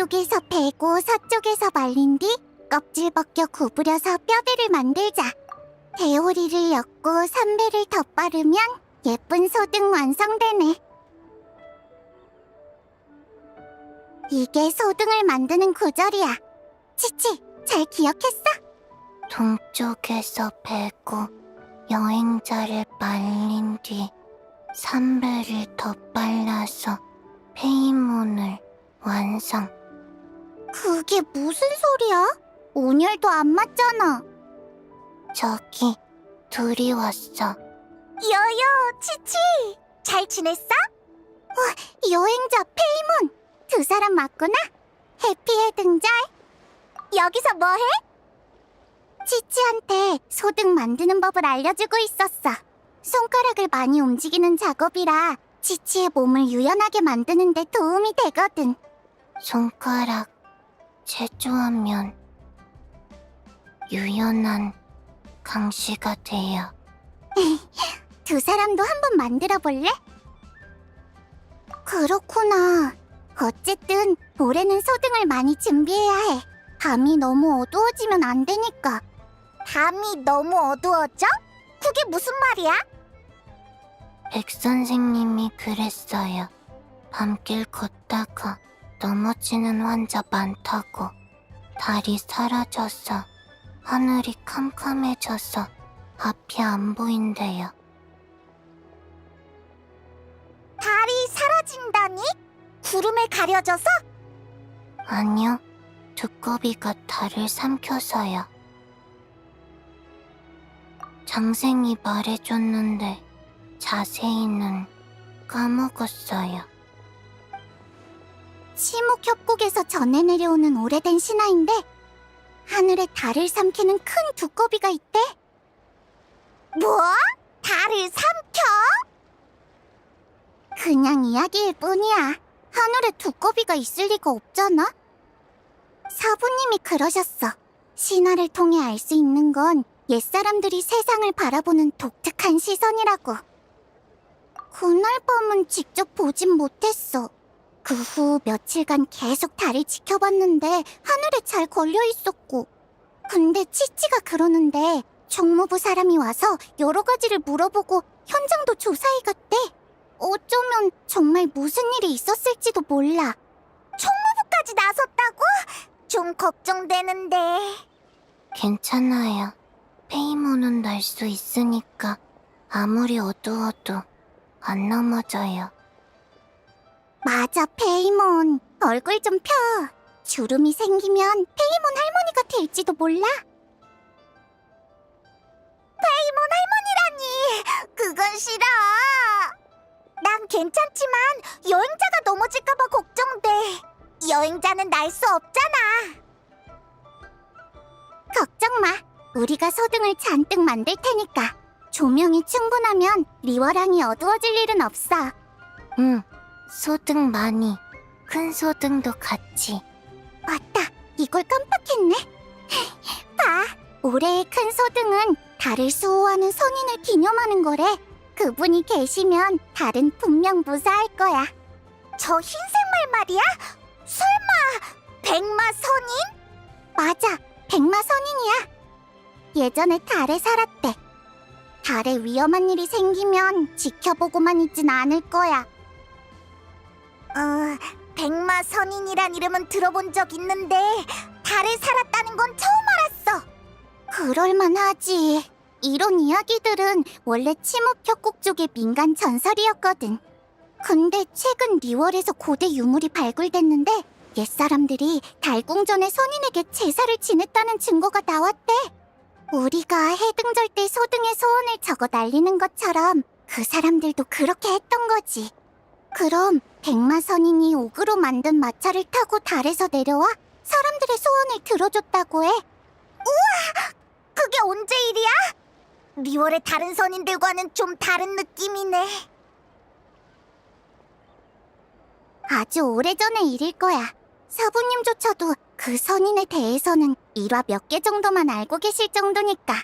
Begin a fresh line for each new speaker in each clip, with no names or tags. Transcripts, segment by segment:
북쪽에서 베고 서쪽에서 말린 뒤 껍질 벗겨 구부려서 뼈대를 만들자. 대오리를 엮고 삼배를 덧바르면 예쁜 소등 완성되네. 이게 소등을 만드는 구절이야. 치치, 잘 기억했어?
동쪽에서 베고 여행자를 말린 뒤 삼배를 덧발라서 페이몬을 완성.
그게 무슨 소리야? 온열도 안 맞잖아.
저기 둘이 왔어.
여여, 치치! 잘 지냈어? 여행자 페이몬! 두 사람 맞구나? 해피해 등잘! 여기서 뭐해? 치치한테 소등 만드는 법을 알려주고 있었어. 손가락을 많이 움직이는 작업이라 치치의 몸을 유연하게 만드는 데 도움이 되거든.
손가락 제조하면 유연한 강시가 돼요.
두 사람도 한번 만들어 볼래? 그렇구나. 어쨌든 올해는 소등을 많이 준비해야 해. 밤이 너무 어두워지면 안 되니까. 밤이 너무 어두워져? 그게 무슨 말이야?
백 선생님이 그랬어요. 밤길 걷다가 넘어지는 환자 많다고. 달이 사라져서 하늘이 캄캄해져서 앞이 안 보인대요.
달이 사라진다니? 구름에 가려져서?
아니요, 두꺼비가 달을 삼켜서요. 장생이 말해줬는데 자세히는 까먹었어요.
치묵협곡에서 전해 내려오는 오래된 신화인데 하늘에 달을 삼키는 큰 두꺼비가 있대. 뭐? 달을 삼켜? 그냥 이야기일 뿐이야. 하늘에 두꺼비가 있을 리가 없잖아. 사부님이 그러셨어. 신화를 통해 알 수 있는 건 옛사람들이 세상을 바라보는 독특한 시선이라고. 그날 밤은 직접 보진 못했어. 그 후 며칠간 계속 달을 지켜봤는데 하늘에 잘 걸려있었고. 근데 치치가 그러는데 총무부 사람이 와서 여러 가지를 물어보고 현장도 조사해 갔대. 어쩌면 정말 무슨 일이 있었을지도 몰라. 총무부까지 나섰다고? 좀 걱정되는데.
괜찮아요. 페이몬은 날 수 있으니까 아무리 어두워도 안 넘어져요.
맞아, 페이몬. 얼굴 좀 펴. 주름이 생기면 페이몬 할머니가 될지도 몰라. 페이몬 할머니라니! 그건 싫어. 난 괜찮지만 여행자가 넘어질까봐 걱정돼. 여행자는 날 수 없잖아. 걱정 마. 우리가 소등을 잔뜩 만들 테니까. 조명이 충분하면 리워랑이 어두워질 일은 없어.
응, 소등 많이. 큰 소등도 같이.
맞다, 이걸 깜빡했네. 봐, 올해의 큰 소등은 달을 수호하는 선인을 기념하는 거래. 그분이 계시면 달은 분명 무사할 거야. 저 흰색 말 말이야? 설마 백마 선인? 맞아, 백마 선인이야. 예전에 달에 살았대. 달에 위험한 일이 생기면 지켜보고만 있진 않을 거야. 백마 선인이란 이름은 들어본 적 있는데 달에 살았다는 건 처음 알았어. 그럴만하지. 이런 이야기들은 원래 치묵협곡 쪽의 민간 전설이었거든. 근데 최근 리월에서 고대 유물이 발굴됐는데 옛사람들이 달궁전의 선인에게 제사를 지냈다는 증거가 나왔대. 우리가 해등절 때 소등의 소원을 적어 날리는 것처럼 그 사람들도 그렇게 했던 거지. 그럼 백마 선인이 옥으로 만든 마차를 타고 달에서 내려와 사람들의 소원을 들어줬다고 해. 우와! 그게 언제 일이야? 리월의 다른 선인들과는 좀 다른 느낌이네. 아주 오래전의 일일 거야. 사부님조차도 그 선인에 대해서는 일화 몇 개 정도만 알고 계실 정도니까.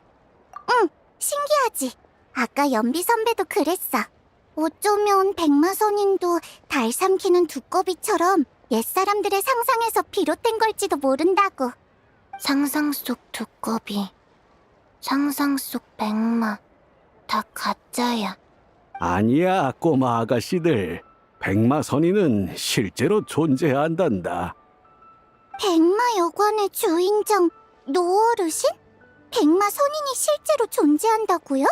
응, 신기하지? 아까 연비 선배도 그랬어. 어쩌면 백마 선인도 달 삼키는 두꺼비처럼 옛사람들의 상상에서 비롯된 걸지도 모른다고.
상상 속 두꺼비, 상상 속 백마, 다 가짜야.
아니야, 꼬마 아가씨들. 백마선인은 실제로 존재한단다.
백마 여관의 주인장 노어르신? 백마 선인이 실제로 존재한다고요?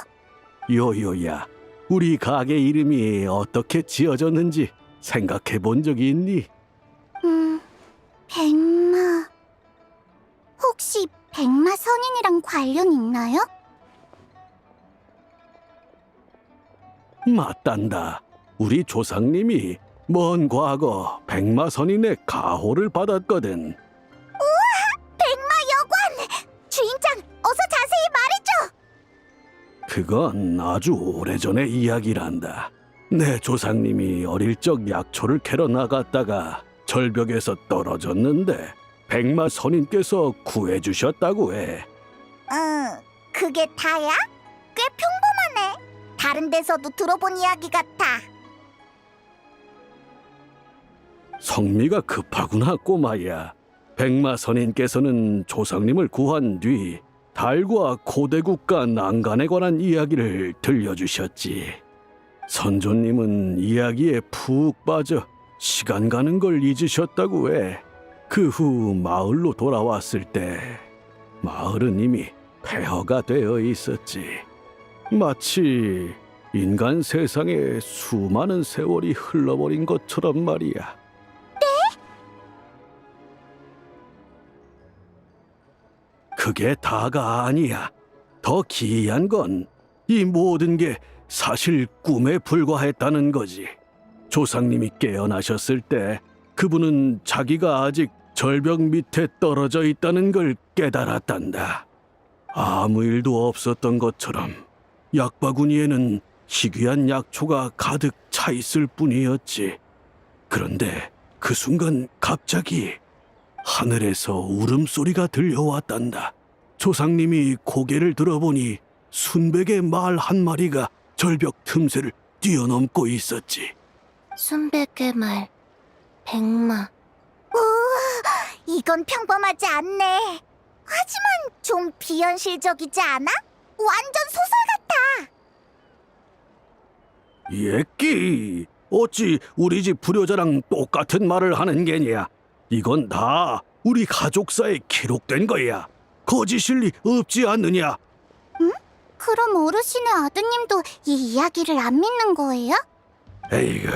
요요야, 우리 가게 이름이 어떻게 지어졌는지 생각해 본 적이 있니?
백마... 혹시 백마 선인이랑 관련 있나요?
맞단다. 우리 조상님이 먼 과거 백마선인의 가호를 받았거든.
백마 여관! 주인장, 어서 자세히 말해줘!
그건 아주 오래전의 이야기란다. 내 조상님이 어릴 적 약초를 캐러 나갔다가 절벽에서 떨어졌는데 백마선인께서 구해주셨다고 해.
그게 다야? 꽤 평범하네. 다른 데서도 들어본 이야기 같아.
성미가 급하구나, 꼬마야. 백마선인께서는 조상님을 구한 뒤 달과 고대국가 난간에 관한 이야기를 들려주셨지. 선조님은 이야기에 푹 빠져 시간 가는 걸 잊으셨다고 해. 그 후 마을로 돌아왔을 때 마을은 이미 폐허가 되어 있었지. 마치 인간 세상에 수많은 세월이 흘러버린 것처럼 말이야. 그게 다가 아니야. 더 기이한 건 이 모든 게 사실 꿈에 불과했다는 거지. 조상님이 깨어나셨을 때 그분은 자기가 아직 절벽 밑에 떨어져 있다는 걸 깨달았단다. 아무 일도 없었던 것처럼 약바구니에는 희귀한 약초가 가득 차 있을 뿐이었지. 그런데 그 순간 갑자기 하늘에서 울음소리가 들려왔단다. 조상님이 고개를 들어보니 순백의 말 한 마리가 절벽 틈새를 뛰어넘고 있었지.
순백의 말, 백마.
이건 평범하지 않네. 하지만 좀 비현실적이지 않아? 완전 소설 같아.
예끼, 어찌 우리 집 불효자랑 똑같은 말을 하는 게냐? 이건 다 우리 가족사에 기록된 거야. 거짓일 리 없지 않느냐?
그럼 어르신의 아드님도 이 이야기를 안 믿는 거예요?
에이그,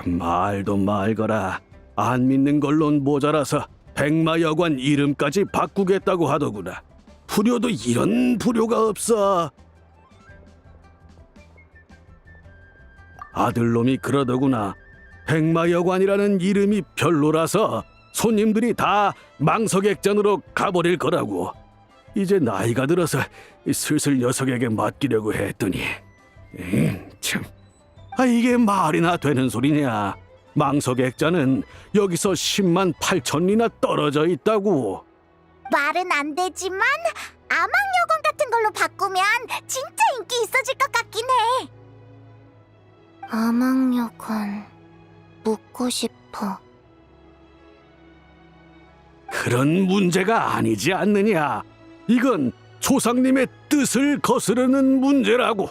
말도 말거라. 안 믿는 걸론 모자라서 백마여관 이름까지 바꾸겠다고 하더구나. 불효도 이런 불효가 없어. 아들놈이 그러더구나. 백마여관이라는 이름이 별로라서 손님들이 다 망석액잔으로 가버릴 거라고. 이제 나이가 들어서 슬슬 녀석에게 맡기려고 했더니 참, 이게 말이나 되는 소리냐. 망석액잔은 여기서 10만 8천리나 떨어져 있다고.
말은 안 되지만 아망여관 같은 걸로 바꾸면 진짜 인기 있어질 것 같긴 해.
아망여관, 묻고 싶어.
그런 문제가 아니지 않느냐. 이건 조상님의 뜻을 거스르는 문제라고.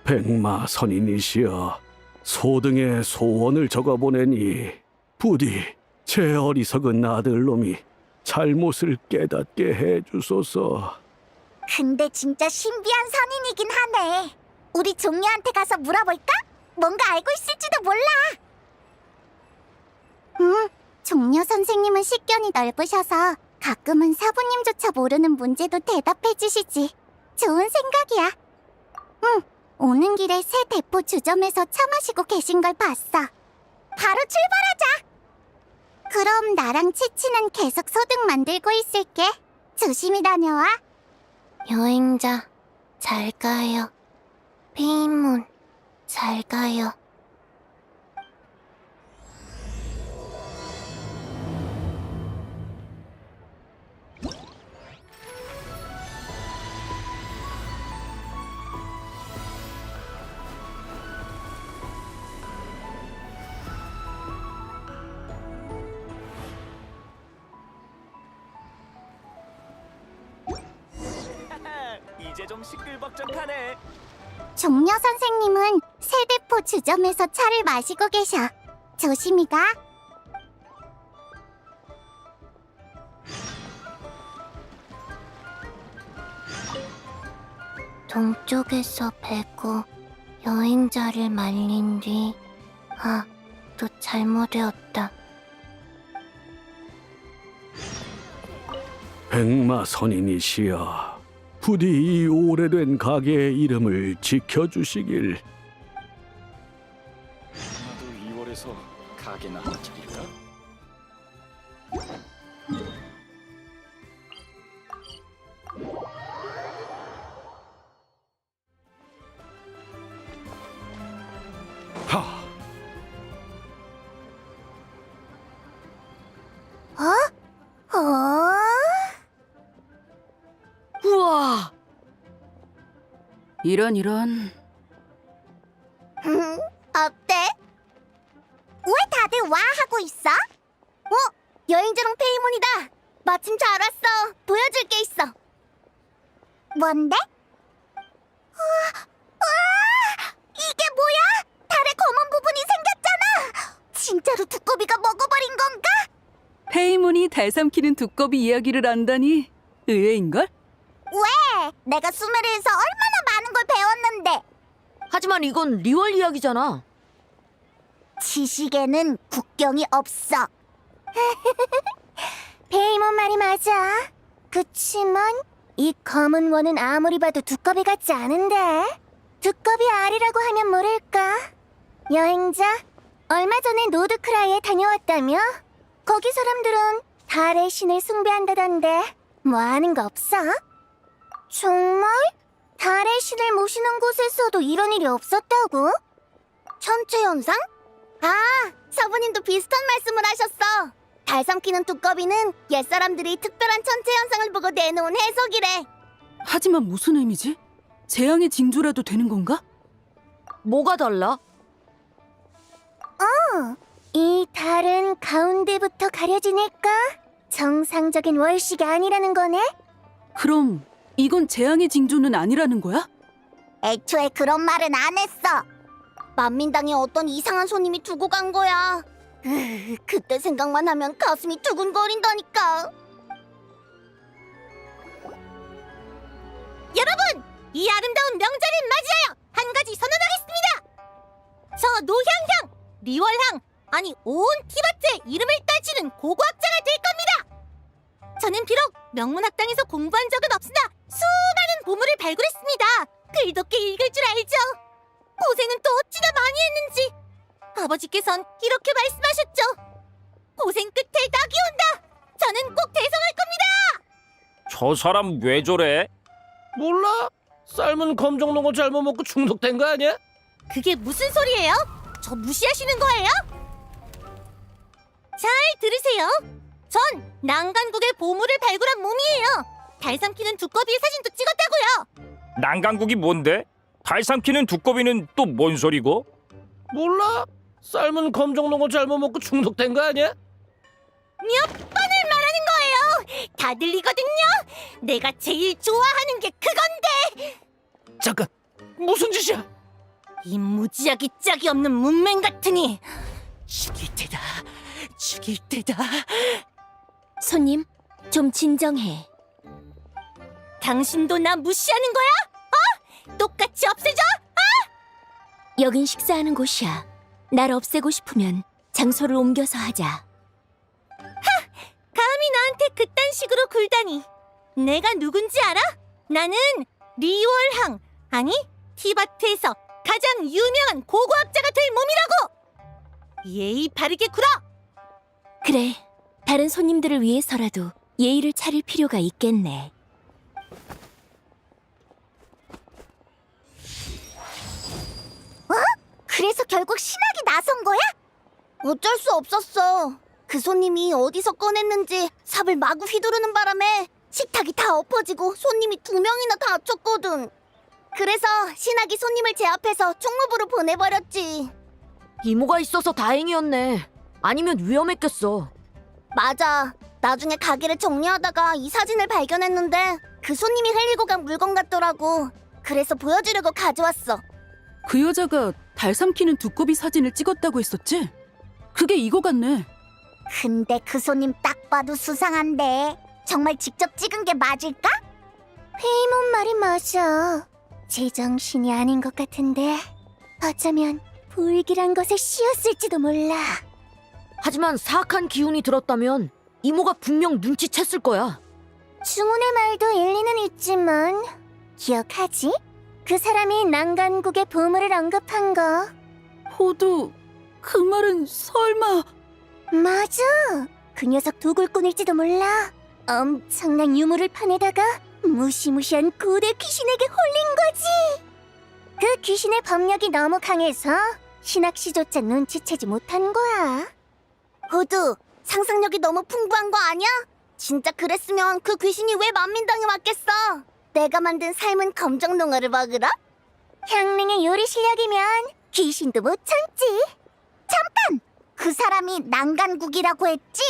백마 선인이시여, 소등의 소원을 적어보내니 부디 제 어리석은 아들놈이 잘못을 깨닫게 해주소서.
근데 진짜 신비한 선인이긴 하네. 우리 종려한테 가서 물어볼까? 뭔가 알고 있을지도 몰라. 종려 선생님은 식견이 넓으셔서 가끔은 사부님조차 모르는 문제도 대답해 주시지. 좋은 생각이야. 오는 길에 새 대포 주점에서 차 마시고 계신 걸 봤어. 바로 출발하자. 그럼 나랑 치치는 계속 소득 만들고 있을게. 조심히 다녀와.
여행자, 잘 가요. 페이몬, 잘 가요.
이제 좀 시끌벅적하네.
종려 선생님은 세대포 주점에서 차를 마시고 계셔. 조심히 가.
동쪽에서 배고 여행자를 말린 뒤, 또 잘못되었다.
백마 선인이시여, 부디 이 오래된 가게의 이름을 지켜주시길.
나도 2월에서 가게나 하나 차릴까?
하,
우와! 이런.
어때? 왜 다들 와 하고 있어? 여행자랑 페이몬이다. 마침 잘 왔어. 보여줄 게 있어. 뭔데? 이게 뭐야? 달에 검은 부분이 생겼잖아. 진짜로 두꺼비가 먹어버린 건가?
페이몬이 달 삼키는 두꺼비 이야기를 안다니 의외인걸?
왜? 내가 수메르에서 얼마나 많은 걸 배웠는데.
하지만 이건 리월 이야기잖아.
지식에는 국경이 없어. 페이몬 말이 맞아. 그치만 이 검은 원은 아무리 봐도 두꺼비 같지 않은데. 두꺼비 알이라고 하면 모를까? 여행자, 얼마 전에 노드크라이에 다녀왔다며? 거기 사람들은 달의 신을 숭배한다던데 뭐 아는 거 없어? 정말? 달의 신을 모시는 곳에서도 이런 일이 없었다고? 천체 현상? 서부님도 비슷한 말씀을 하셨어. 달 삼키는 두꺼비는 옛사람들이 특별한 천체 현상을 보고 내놓은 해석이래.
하지만 무슨 의미지? 재앙의 징조라도 되는 건가?
뭐가 달라?
이 달은 가운데부터 가려지니까 정상적인 월식이 아니라는 거네?
그럼 이건 재앙의 징조는 아니라는 거야?
애초에 그런 말은 안 했어. 만민당에 어떤 이상한 손님이 두고 간 거야. 그때 생각만 하면 가슴이 두근거린다니까. 여러분! 이 아름다운 명절을 맞이하여 한 가지 선언하겠습니다! 저 노향향, 리월향, 아니 온 티바트의 이름을 떨치는 고고학자가 될 겁니다! 저는 비록 명문학당에서 공부한 적은 없으나 수많은 보물을 발굴했습니다. 글도 꽤 읽을 줄 알죠. 고생은 또 어찌나 많이 했는지. 아버지께선 이렇게 말씀하셨죠. 고생 끝에 낙이 온다. 저는 꼭 대성할 겁니다.
저 사람 왜 저래? 몰라. 삶은 검정농어 잘못 먹고 중독된 거 아니야?
그게 무슨 소리예요? 저 무시하시는 거예요? 잘 들으세요. 전 난간국의 보물을 발굴한 몸이에요. 달 삼키는 두꺼비의 사진도 찍었다고요.
난강국이 뭔데? 달 삼키는 두꺼비는 또 뭔 소리고? 몰라. 삶은 검정농어 잘못 먹고 중독된 거 아니야?
몇 번을 말하는 거예요. 다 들리거든요. 내가 제일 좋아하는 게 그건데.
잠깐. 무슨 짓이야?
이 무지하기 짝이 없는 문맹 같으니 죽일 테다. 죽일 테다.
손님, 좀 진정해.
당신도 나 무시하는 거야? 똑같이 없애줘?
여긴 식사하는 곳이야. 날 없애고 싶으면 장소를 옮겨서 하자.
감히 나한테 그딴 식으로 굴다니. 내가 누군지 알아? 나는 리월항, 아니 티바트에서 가장 유명한 고고학자가 될 몸이라고. 예의 바르게 굴어.
그래, 다른 손님들을 위해서라도 예의를 차릴 필요가 있겠네.
그래서 결국 신학이 나선 거야? 어쩔 수 없었어. 그 손님이 어디서 꺼냈는지 삽을 마구 휘두르는 바람에 식탁이 다 엎어지고 손님이 2명이나 다쳤거든. 그래서 신학이 손님을 제압해서 총무부로 보내버렸지.
이모가 있어서 다행이었네. 아니면 위험했겠어.
맞아. 나중에 가게를 정리하다가 이 사진을 발견했는데 그 손님이 흘리고 간 물건 같더라고. 그래서 보여주려고 가져왔어.
그 여자가 달 삼키는 두꺼비 사진을 찍었다고 했었지? 그게 이거 같네.
근데 그 손님 딱 봐도 수상한데 정말 직접 찍은 게 맞을까?
페이몬 말이 맞아. 제정신이 아닌 것 같은데 어쩌면 불길한 것에 씌었을지도 몰라.
하지만 사악한 기운이 들었다면 이모가 분명 눈치챘을 거야.
중훈의 말도 일리는 있지만 기억하지? 그 사람이 난간국의 보물을 언급한 거.
호두, 그 말은 설마...
맞아. 그 녀석 도굴꾼일지도 몰라. 엄청난 유물을 파내다가 무시무시한 고대 귀신에게 홀린 거지. 그 귀신의 법력이 너무 강해서 신학시조차 눈치채지 못한 거야.
호두, 상상력이 너무 풍부한 거 아니야? 진짜 그랬으면 그 귀신이 왜 만민당에 왔겠어? 내가 만든 삶은 검정농어를 먹으러?
향릉의 요리 실력이면 귀신도 못 참지.
잠깐! 그 사람이 난간국이라고 했지?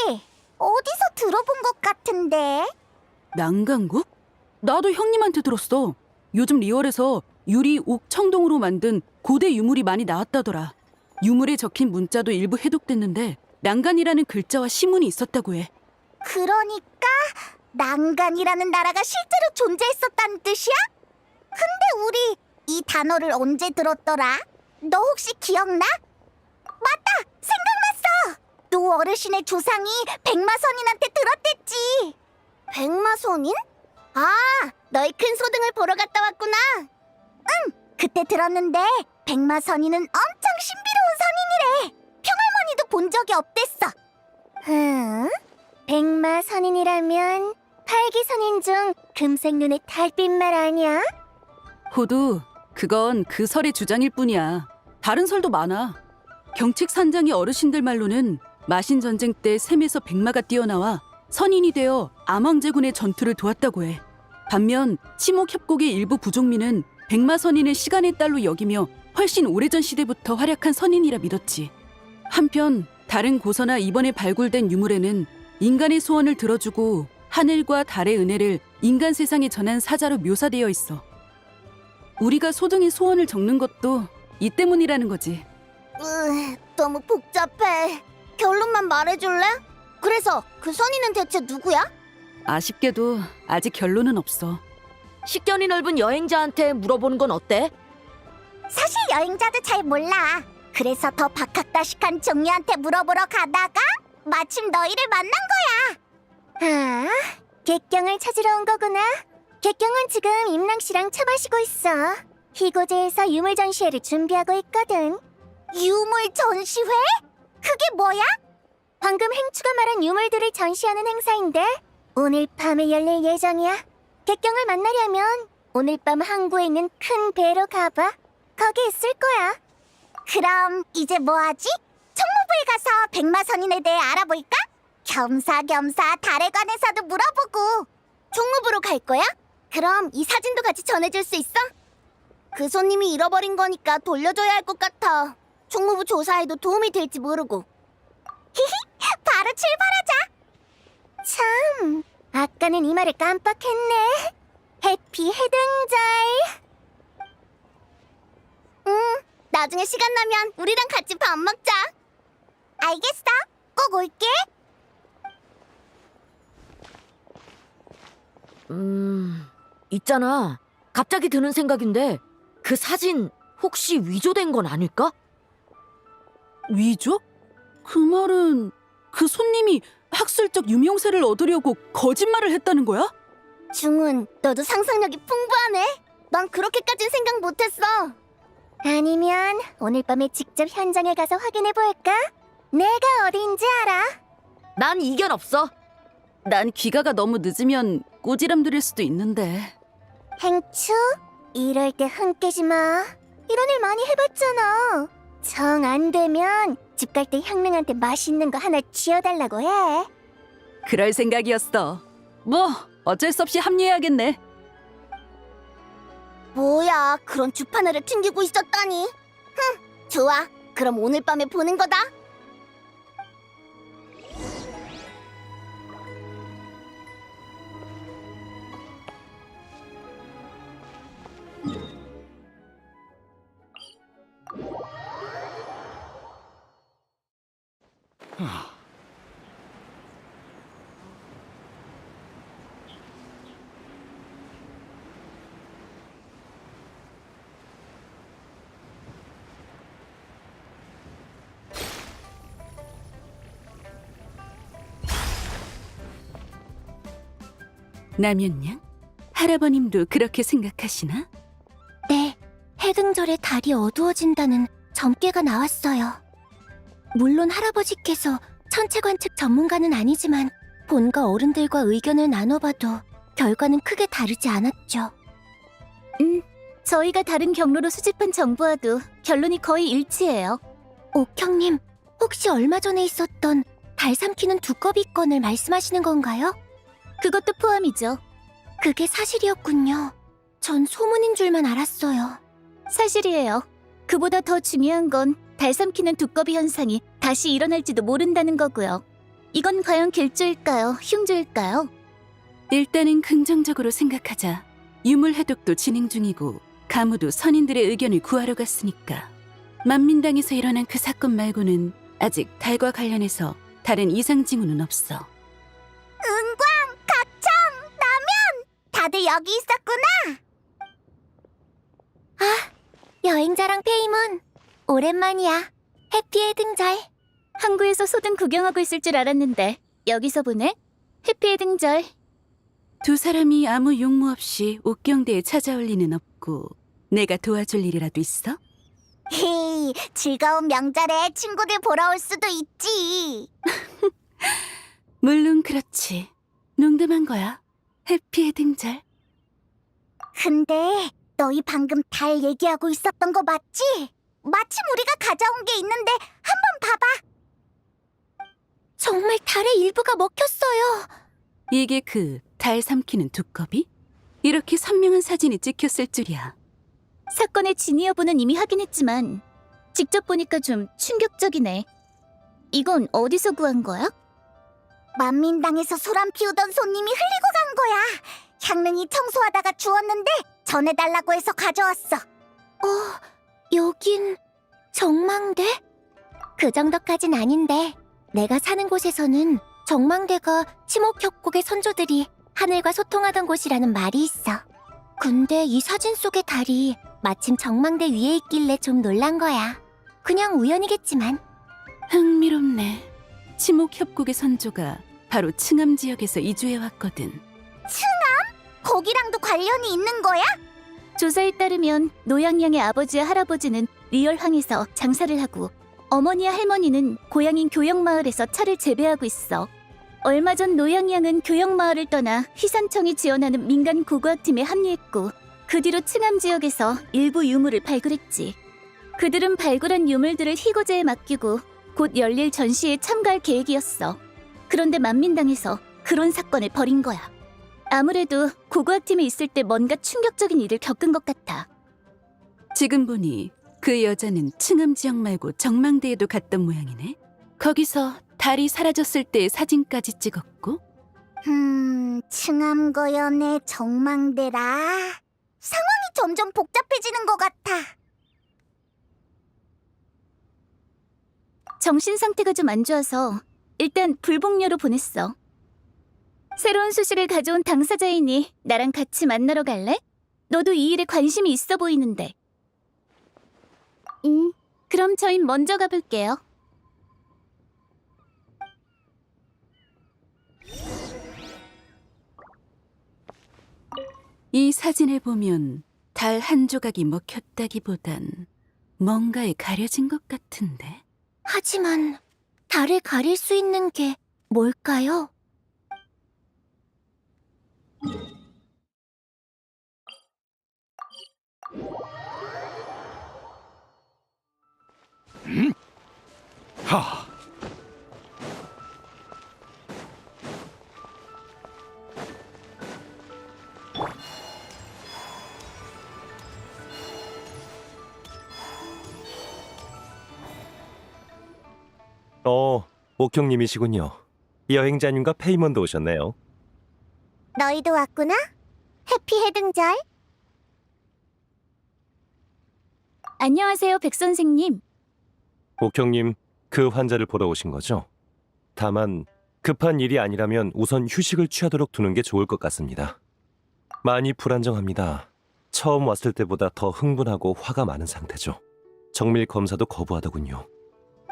어디서 들어본 것 같은데?
난간국? 나도 형님한테 들었어. 요즘 리얼에서 유리 옥청동으로 만든 고대 유물이 많이 나왔다더라. 유물에 적힌 문자도 일부 해독됐는데 난간이라는 글자와 시문이 있었다고 해.
그러니까 난간이라는 나라가 실제로 존재했었다는 뜻이야? 근데 우리 이 단어를 언제 들었더라? 너 혹시 기억나? 맞다! 생각났어! 노 어르신의 조상이 백마선인한테 들었댔지. 백마선인? 아, 너희 큰 소등을 보러 갔다 왔구나. 응, 그때 들었는데 백마선인은 엄청 신비로운 선인이래. 평할머니도 본 적이 없댔어.
응? 백마선인이라면 팔기선인 중 금색 눈의 달빛말 아니야?
호두, 그건 그 설의 주장일 뿐이야. 다른 설도 많아. 경칙 산장의 어르신들 말로는 마신 전쟁 때 샘에서 백마가 뛰어나와 선인이 되어 암왕제군의 전투를 도왔다고 해. 반면 치목 협곡의 일부 부족민은 백마 선인을 시간의 딸로 여기며 훨씬 오래전 시대부터 활약한 선인이라 믿었지. 한편 다른 고서나 이번에 발굴된 유물에는 인간의 소원을 들어주고 하늘과 달의 은혜를 인간 세상에 전한 사자로 묘사되어 있어. 우리가 소등의 소원을 적는 것도 이 때문이라는 거지.
너무 복잡해. 결론만 말해줄래? 그래서 그 선인은 대체 누구야?
아쉽게도 아직 결론은 없어.
식견이 넓은 여행자한테 물어보는 건 어때?
사실 여행자도 잘 몰라. 그래서 더 박학다식한 종류한테 물어보러 가다가 마침 너희를 만난 거야.
아, 객경을 찾으러 온 거구나. 객경은 지금 임랑 씨랑 차 마시고 있어. 희고제에서 유물 전시회를 준비하고 있거든.
유물 전시회? 그게 뭐야?
방금 행추가 말한 유물들을 전시하는 행사인데 오늘 밤에 열릴 예정이야. 객경을 만나려면 오늘 밤 항구에 있는 큰 배로 가봐. 거기 있을 거야.
그럼 이제 뭐하지? 총무부에 가서 백마선인에 대해 알아볼까? 겸사겸사 달에 관해서도 물어보고. 총무부로 갈 거야? 그럼 이 사진도 같이 전해줄 수 있어? 그 손님이 잃어버린 거니까 돌려줘야 할 것 같아. 총무부 조사에도 도움이 될지 모르고. 히히, 바로 출발하자.
참, 아까는 이 말을 깜빡했네. 해피 해등절.
나중에 시간 나면 우리랑 같이 밥 먹자. 알겠어. 꼭 올게.
있잖아. 갑자기 드는 생각인데 그 사진 혹시 위조된 건 아닐까?
위조? 그 말은 그 손님이 학술적 유명세를 얻으려고 거짓말을 했다는 거야?
중훈, 너도 상상력이 풍부하네. 난 그렇게까진 생각 못했어.
아니면 오늘 밤에 직접 현장에 가서 확인해 볼까? 내가 어딘지 알아.
난 이견 없어.
난 귀가가 너무 늦으면 꼬지람 들일 수도 있는데.
행추? 이럴 때 흥 깨지 마. 이런 일 많이 해봤잖아. 정 안 되면 집 갈 때 향릉한테 맛있는 거 하나 쥐어달라고 해.
그럴 생각이었어. 뭐 어쩔 수 없이 합류해야겠네.
뭐야, 그런 주파ner을 튕기고 있었다니. 좋아. 그럼 오늘 밤에 보는 거다.
남연양? 할아버님도 그렇게 생각하시나?
네, 해등절에 달이 어두워진다는 점괘가 나왔어요. 물론 할아버지께서 천체 관측 전문가는 아니지만 본가 어른들과 의견을 나눠봐도 결과는 크게 다르지 않았죠. 저희가 다른 경로로 수집한 정보와도 결론이 거의 일치해요. 옥형님, 혹시 얼마 전에 있었던 달 삼키는 두꺼비 건을 말씀하시는 건가요? 그것도 포함이죠. 그게 사실이었군요. 전 소문인 줄만 알았어요. 사실이에요. 그보다 더 중요한 건 달 삼키는 두꺼비 현상이 다시 일어날지도 모른다는 거고요. 이건 과연 길조일까요? 흉조일까요?
일단은 긍정적으로 생각하자. 유물 해독도 진행 중이고 가무도 선인들의 의견을 구하러 갔으니까. 만민당에서 일어난 그 사건 말고는 아직 달과 관련해서 다른 이상 징후는 없어.
은광, 각청, 남연! 다들 여기 있었구나!
여행자랑 페이몬, 오랜만이야. 해피의 등절. 항구에서 소등 구경하고 있을 줄 알았는데 여기서 보네? 해피의 등절.
두 사람이 아무 용무 없이 옥경대에 찾아올 리는 없고 내가 도와줄 일이라도 있어?
헤이, 즐거운 명절에 친구들 보러 올 수도 있지.
물론 그렇지. 농담한 거야. 해피의 등절.
근데 너희 방금 달 얘기하고 있었던 거 맞지? 마침 우리가 가져온 게 있는데 한번 봐봐.
정말 달의 일부가 먹혔어요.
이게 그 달 삼키는 두꺼비? 이렇게 선명한 사진이 찍혔을 줄이야.
사건의 진위 여부는 이미 확인했지만 직접 보니까 좀 충격적이네. 이건 어디서 구한 거야?
만민당에서 소란 피우던 손님이 흘리고 간 거야. 향릉이 청소하다가 주웠는데 전해달라고 해서 가져왔어.
여긴 정망대? 그 정도까진 아닌데 내가 사는 곳에서는 정망대가 치목협곡의 선조들이 하늘과 소통하던 곳이라는 말이 있어. 근데 이 사진 속의 달이 마침 정망대 위에 있길래 좀 놀란 거야. 그냥 우연이겠지만.
흥미롭네. 치목협곡의 선조가 바로 층암 지역에서 이주해왔거든.
거기랑도 관련이 있는 거야?
조사에 따르면 노양양의 아버지와 할아버지는 리얼항에서 장사를 하고 어머니와 할머니는 고향인 교영마을에서 차를 재배하고 있어. 얼마 전 노양양은 교영마을을 떠나 희산청이 지원하는 민간 고고학팀에 합류했고 그 뒤로 층암 지역에서 일부 유물을 발굴했지. 그들은 발굴한 유물들을 희고제에 맡기고 곧 열릴 전시에 참가할 계획이었어. 그런데 만민당에서 그런 사건을 벌인 거야. 아무래도 고고학팀에 있을 때 뭔가 충격적인 일을 겪은 것 같아.
지금 보니 그 여자는 층암 지역 말고 정망대에도 갔던 모양이네. 거기서 달이 사라졌을 때의 사진까지 찍었고.
층암거연의 정망대라. 상황이 점점 복잡해지는 것 같아.
정신 상태가 좀 안 좋아서 일단 불복료로 보냈어. 새로운 소식을 가져온 당사자이니 나랑 같이 만나러 갈래? 너도 이 일에 관심이 있어 보이는데. 그럼 저흰 먼저 가볼게요.
이 사진을 보면 달 한 조각이 먹혔다기보단 뭔가에 가려진 것 같은데.
하지만 달을 가릴 수 있는 게 뭘까요?
하.
옥형님이시군요. 여행자님과 페이먼도 오셨네요.
너희도 왔구나? 해피 해등절.
안녕하세요, 백 선생님.
옥형님, 그 환자를 보러 오신 거죠? 다만 급한 일이 아니라면 우선 휴식을 취하도록 두는 게 좋을 것 같습니다. 많이 불안정합니다. 처음 왔을 때보다 더 흥분하고 화가 많은 상태죠. 정밀 검사도 거부하더군요.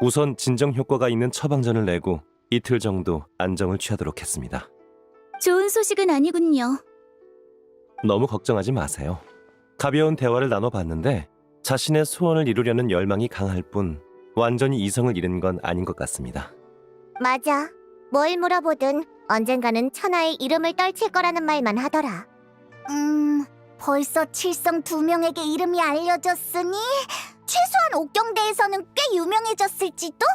우선 진정 효과가 있는 처방전을 내고 이틀 정도 안정을 취하도록 했습니다.
좋은 소식은 아니군요.
너무 걱정하지 마세요. 가벼운 대화를 나눠봤는데 자신의 소원을 이루려는 열망이 강할 뿐 완전히 이성을 잃은 건 아닌 것 같습니다.
맞아. 뭘 물어보든 언젠가는 천하의 이름을 떨칠 거라는 말만 하더라. 벌써 칠성 2명에게 이름이 알려졌으니 최소한 옥경대에서는 꽤 유명해졌을지도?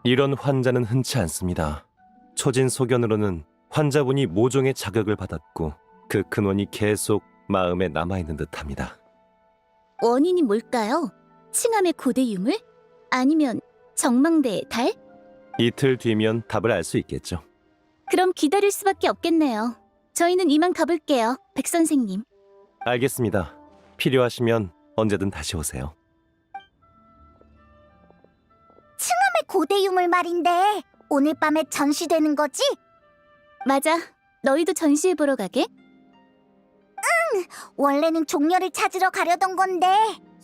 이런 환자는 흔치 않습니다. 초진 소견으로는 환자분이 모종의 자격을 받았고 그 근원이 계속 마음에 남아있는 듯합니다.
원인이 뭘까요? 칭암의 고대 유물? 아니면 정망대의 달?
이틀 뒤면 답을 알 수 있겠죠.
그럼 기다릴 수밖에 없겠네요. 저희는 이만 가볼게요, 백 선생님.
알겠습니다. 필요하시면 언제든 다시 오세요.
고대 유물 말인데 오늘 밤에 전시되는 거지?
맞아. 너희도 전시회 보러 가게?
원래는 종려를 찾으러 가려던 건데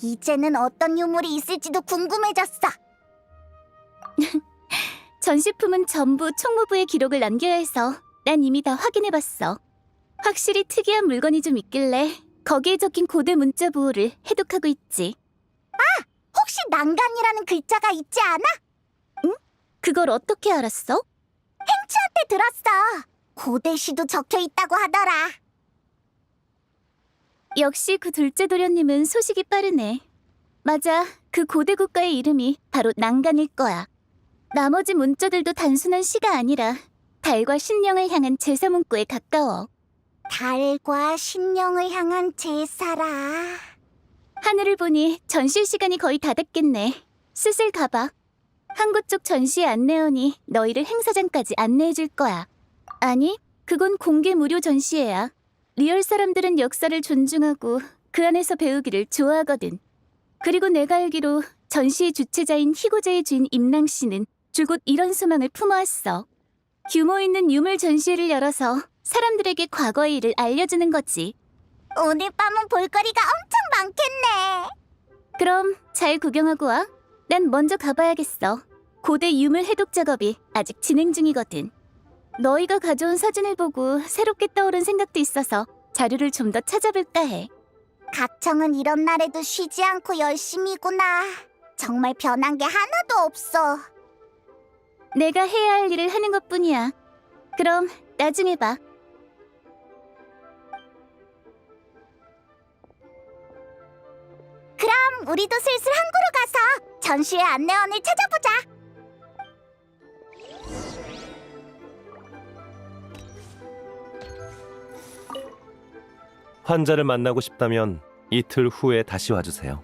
이제는 어떤 유물이 있을지도 궁금해졌어.
전시품은 전부 총무부에 기록을 남겨야 해서 난 이미 다 확인해봤어. 확실히 특이한 물건이 좀 있길래 거기에 적힌 고대 문자 부호를 해독하고 있지.
혹시 난간이라는 글자가 있지 않아?
그걸 어떻게 알았어?
행추한테 들었어. 고대시도 적혀 있다고 하더라.
역시 그 둘째 도련님은 소식이 빠르네. 맞아, 그 고대 국가의 이름이 바로 난간일 거야. 나머지 문자들도 단순한 시가 아니라 달과 신령을 향한 제사 문구에 가까워.
달과 신령을 향한 제사라.
하늘을 보니 전시 시간이 거의 다 됐겠네. 슬슬 가봐. 항구 쪽 전시회 안내원이 너희를 행사장까지 안내해줄 거야. 아니, 그건 공개 무료 전시회야. 리얼 사람들은 역사를 존중하고 그 안에서 배우기를 좋아하거든. 그리고 내가 알기로 전시의 주최자인 희고제의 주인 임랑 씨는 줄곧 이런 소망을 품어왔어. 규모 있는 유물 전시회를 열어서 사람들에게 과거의 일을 알려주는 거지.
오늘 밤은 볼거리가 엄청 많겠네.
그럼 잘 구경하고 와. 난 먼저 가봐야겠어. 고대 유물 해독 작업이 아직 진행 중이거든. 너희가 가져온 사진을 보고 새롭게 떠오른 생각도 있어서 자료를 좀 더 찾아볼까 해.
각청은 이런 날에도 쉬지 않고 열심히구나. 정말 변한 게 하나도 없어.
내가 해야 할 일을 하는 것뿐이야. 그럼 나중에 봐.
그럼 우리도 슬슬 항구로 가서 전시회 안내원을 찾아보자.
환자를 만나고 싶다면 이틀 후에 다시 와주세요.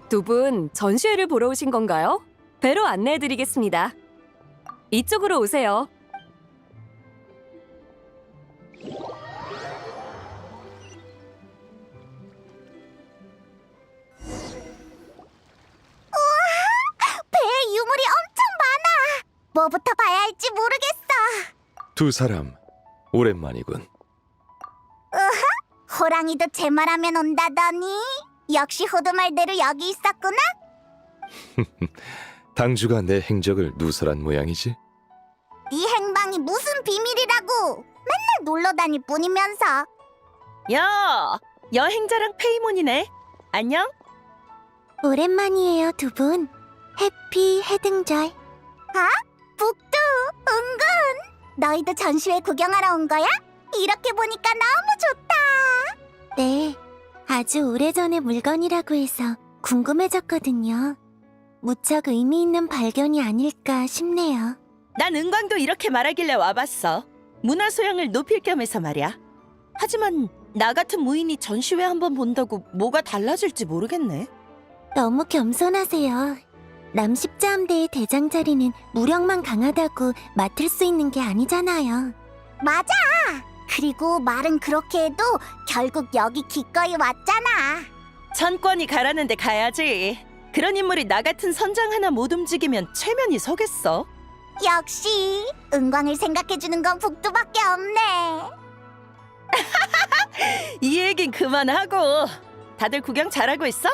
두 분 전시회를 보러 오신 건가요? 배로 안내해드리겠습니다. 이쪽으로 오세요.
배에 유물이 엄청 많아. 뭐부터 봐야 할지 모르겠어.
두 사람 오랜만이군.
호랑이도 제 말하면 온다더니 역시 호두 말대로 여기 있었구나.
당주가 내 행적을 누설한 모양이지.
네 행방이 무슨 비밀이라고. 맨날 놀러 다닐 뿐이면서.
야, 여행자랑 페이몬이네. 안녕?
오랜만이에요, 두 분. 해피 해등절. 북두, 은근. 너희도 전시회 구경하러 온 거야? 이렇게 보니까 너무 좋다. 네, 아주 오래전의 물건이라고 해서 궁금해졌거든요. 무척 의미 있는 발견이 아닐까 싶네요.
난 은광도 이렇게 말하길래 와봤어. 문화 소양을 높일 겸해서 말이야. 하지만 나 같은 무인이 전시회 한번 본다고 뭐가 달라질지 모르겠네.
너무 겸손하세요. 남십자함대의 대장 자리는 무력만 강하다고 맡을 수 있는 게 아니잖아요. 맞아! 그리고 말은 그렇게 해도 결국 여기 기꺼이 왔잖아.
천권이 가라는데 가야지. 그런 인물이 나 같은 선장 하나 못 움직이면 체면이 서겠어.
역시 은광을 생각해주는 건 북두밖에 없네.
이 얘긴 그만하고. 다들 구경 잘하고 있어?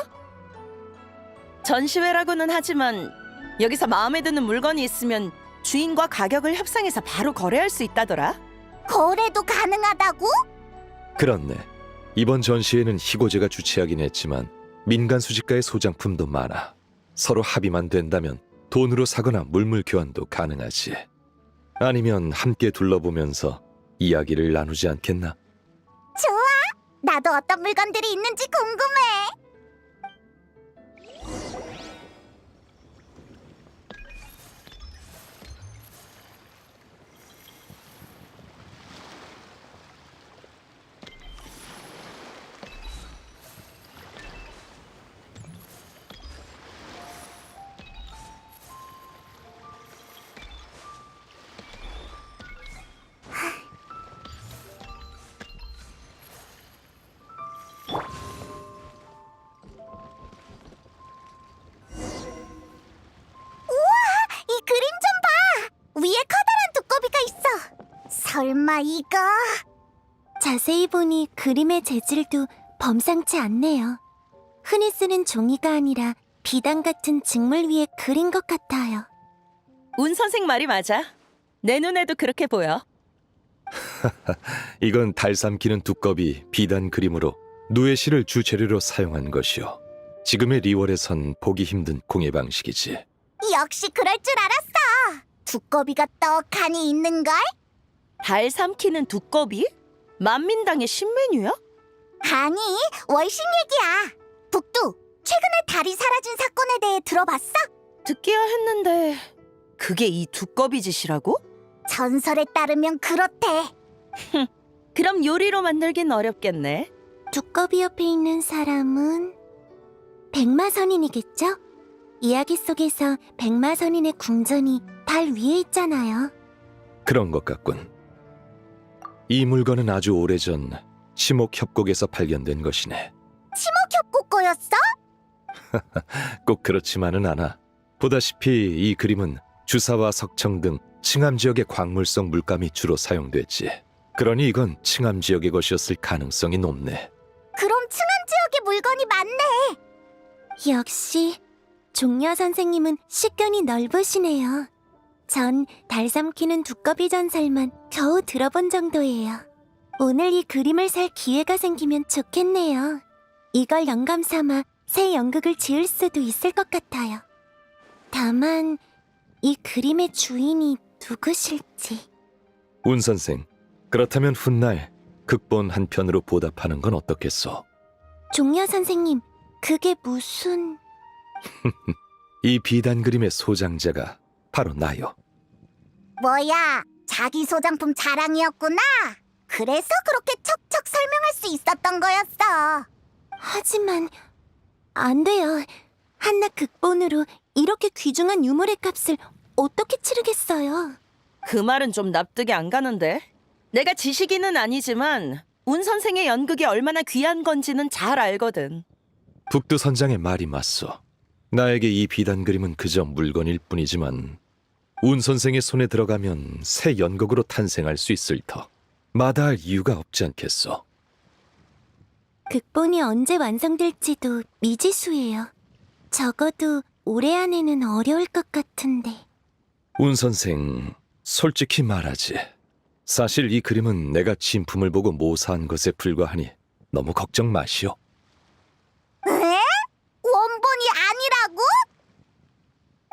전시회라고는 하지만 여기서 마음에 드는 물건이 있으면 주인과 가격을 협상해서 바로 거래할 수 있다더라.
거래도 가능하다고?
그렇네. 이번 전시회는 희고제가 주최하긴 했지만 민간 수집가의 소장품도 많아. 서로 합의만 된다면 돈으로 사거나 물물 교환도 가능하지. 아니면 함께 둘러보면서 이야기를 나누지 않겠나?
좋아. 나도 어떤 물건들이 있는지 궁금해. 이 그림 좀 봐! 위에 커다란 두꺼비가 있어. 설마 이거?
자세히 보니 그림의 재질도 범상치 않네요. 흔히 쓰는 종이가 아니라 비단 같은 직물 위에 그린 것 같아요.
운 선생 말이 맞아. 내 눈에도 그렇게 보여.
이건 달 삼키는 두꺼비 비단 그림으로 누에시를 주재료로 사용한 것이요. 지금의 리월에선 보기 힘든 공예 방식이지.
역시 그럴 줄 알았어. 두꺼비가 떡하니 있는걸?
달 삼키는 두꺼비? 만민당의 신메뉴야?
아니, 월신 얘기야. 북두, 최근에 달이 사라진 사건에 대해 들어봤어?
듣기야 했는데 그게 이 두꺼비 짓이라고?
전설에 따르면 그렇대.
그럼 요리로 만들긴 어렵겠네.
두꺼비 옆에 있는 사람은 백마선인이겠죠? 이야기 속에서 백마선인의 궁전이 달 위에 있잖아요.
그런 것 같군. 이 물건은 아주 오래전 치목협곡에서 발견된 것이네.
치목협곡 거였어?
꼭 그렇지만은 않아. 보다시피 이 그림은 주사와 석청 등 칭암 지역의 광물성 물감이 주로 사용됐지. 그러니 이건 칭암 지역의 것이었을 가능성이 높네.
그럼 층암 지역에 물건이 많네.
역시 종려 선생님은 식견이 넓으시네요. 전 달 삼키는 두꺼비 전설만 겨우 들어본 정도예요. 오늘 이 그림을 살 기회가 생기면 좋겠네요. 이걸 영감 삼아 새 연극을 지을 수도 있을 것 같아요. 다만 이 그림의 주인이 누구실지.
운 선생, 그렇다면 훗날 극본 한 편으로 보답하는 건 어떻겠소?
종려 선생님, 그게 무슨...
이 비단 그림의 소장자가 바로 나요.
뭐야, 자기 소장품 자랑이었구나. 그래서 그렇게 척척 설명할 수 있었던 거였어.
하지만 안 돼요. 한낱 극본으로 이렇게 귀중한 유물의 값을 어떻게 치르겠어요?
그 말은 좀 납득이 안 가는데. 내가 지식인은 아니지만 운 선생의 연극이 얼마나 귀한 건지는 잘 알거든.
북두 선장의 말이 맞소. 나에게 이 비단 그림은 그저 물건일 뿐이지만 운 선생의 손에 들어가면 새 연극으로 탄생할 수 있을 터 마다할 이유가 없지 않겠소.
극본이 언제 완성될지도 미지수예요. 적어도 올해 안에는 어려울 것 같은데.
운 선생, 솔직히 말하지. 사실 이 그림은 내가 진품을 보고 모사한 것에 불과하니 너무 걱정 마시오.
에? 원본이 아니라고?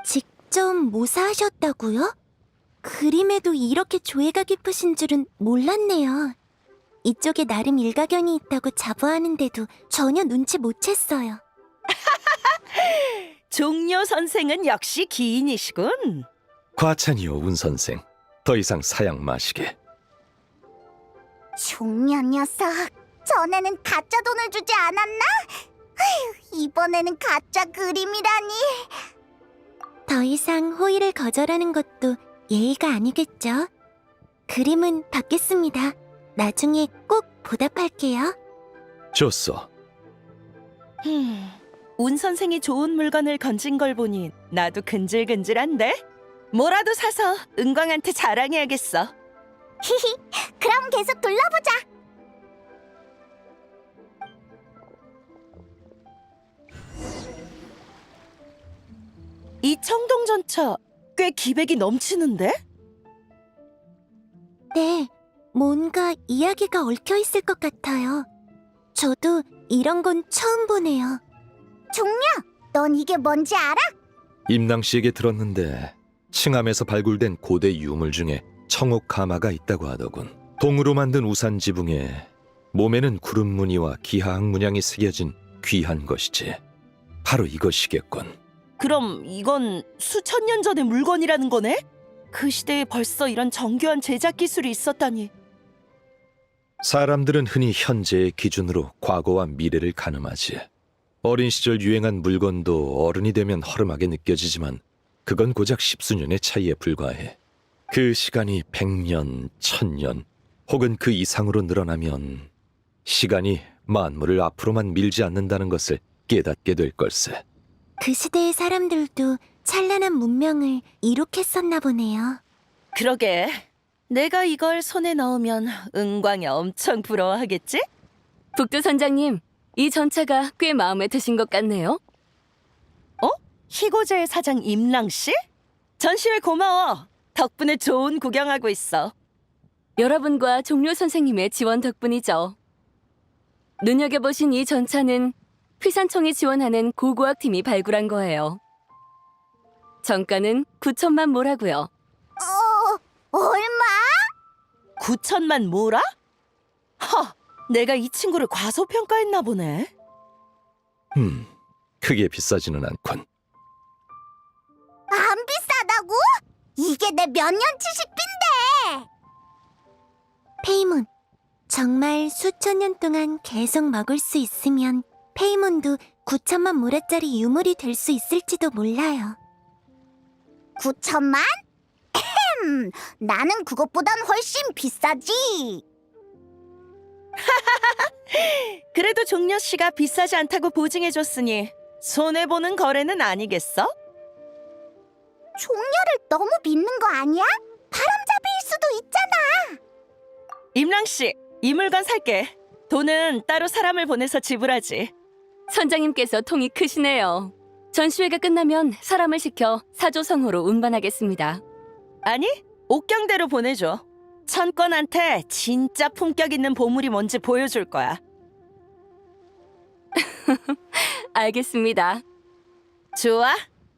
직접 모사하셨다고요? 그림에도 이렇게 조예가 깊으신 줄은 몰랐네요. 이쪽에 나름 일가견이 있다고 자부하는데도 전혀 눈치 못 챘어요.
종려 선생은 역시 기인이시군.
과찬이요, 운 선생. 더 이상 사양 마시게.
종려 녀석, 전에는 가짜 돈을 주지 않았나? 아휴, 이번에는 가짜 그림이라니.
더 이상 호의를 거절하는 것도 예의가 아니겠죠? 그림은 받겠습니다. 나중에 꼭 보답할게요.
좋소.
운 선생이 좋은 물건을 건진 걸 보니 나도 근질근질한데? 뭐라도 사서 은광한테 자랑해야겠어.
히히, 그럼 계속 둘러보자.
이 청동 전차 꽤 기백이 넘치는데?
네, 뭔가 이야기가 얽혀 있을 것 같아요. 저도 이런 건 처음 보네요.
종려, 넌 이게 뭔지 알아?
임낭 씨에게 들었는데 칭암에서 발굴된 고대 유물 중에 청옥 가마가 있다고 하더군. 동으로 만든 우산 지붕에 몸에는 구름 무늬와 기하학 문양이 새겨진 귀한 것이지. 바로 이것이겠군.
그럼 이건 수천 년 전의 물건이라는 거네? 그 시대에 벌써 이런 정교한 제작 기술이 있었다니.
사람들은 흔히 현재의 기준으로 과거와 미래를 가늠하지. 어린 시절 유행한 물건도 어른이 되면 허름하게 느껴지지만 그건 고작 십수년의 차이에 불과해. 그 시간이 100년, 1000년 혹은 그 이상으로 늘어나면 시간이 만물을 앞으로만 밀지 않는다는 것을 깨닫게 될 걸세.
그 시대의 사람들도 찬란한 문명을 이룩했었나 보네요.
그러게. 내가 이걸 손에 넣으면 은광이 엄청 부러워하겠지?
북두 선장님, 이 전차가 꽤 마음에 드신 것 같네요.
희고제의 사장 임랑 씨? 전시회 고마워. 덕분에 좋은 구경하고 있어.
여러분과 종료 선생님의 지원 덕분이죠. 눈여겨보신 이 전차는 휘산청이 지원하는 고고학팀이 발굴한 거예요. 정가는 9천만 모라고요.
얼마?
9천만 모라? 내가 이 친구를 과소평가했나 보네.
크게 비싸지는 않군.
안 비싸다고? 이게 내 몇 년치 식비인데.
페이몬, 정말 수천 년 동안 계속 먹을 수 있으면 페이몬도 9천만 모라짜리 유물이 될 수 있을지도 몰라요.
9천만? 나는 그것보단 훨씬 비싸지.
그래도 종려 씨가 비싸지 않다고 보증해줬으니 손해보는 거래는 아니겠어?
종려를 너무 믿는 거 아니야? 바람잡이일 수도 있잖아.
임랑 씨, 이 물건 살게. 돈은 따로 사람을 보내서 지불하지.
선장님께서 통이 크시네요. 전시회가 끝나면 사람을 시켜 사조성호로 운반하겠습니다.
아니, 옥경대로 보내줘. 천권한테 진짜 품격 있는 보물이 뭔지 보여줄 거야.
알겠습니다.
좋아.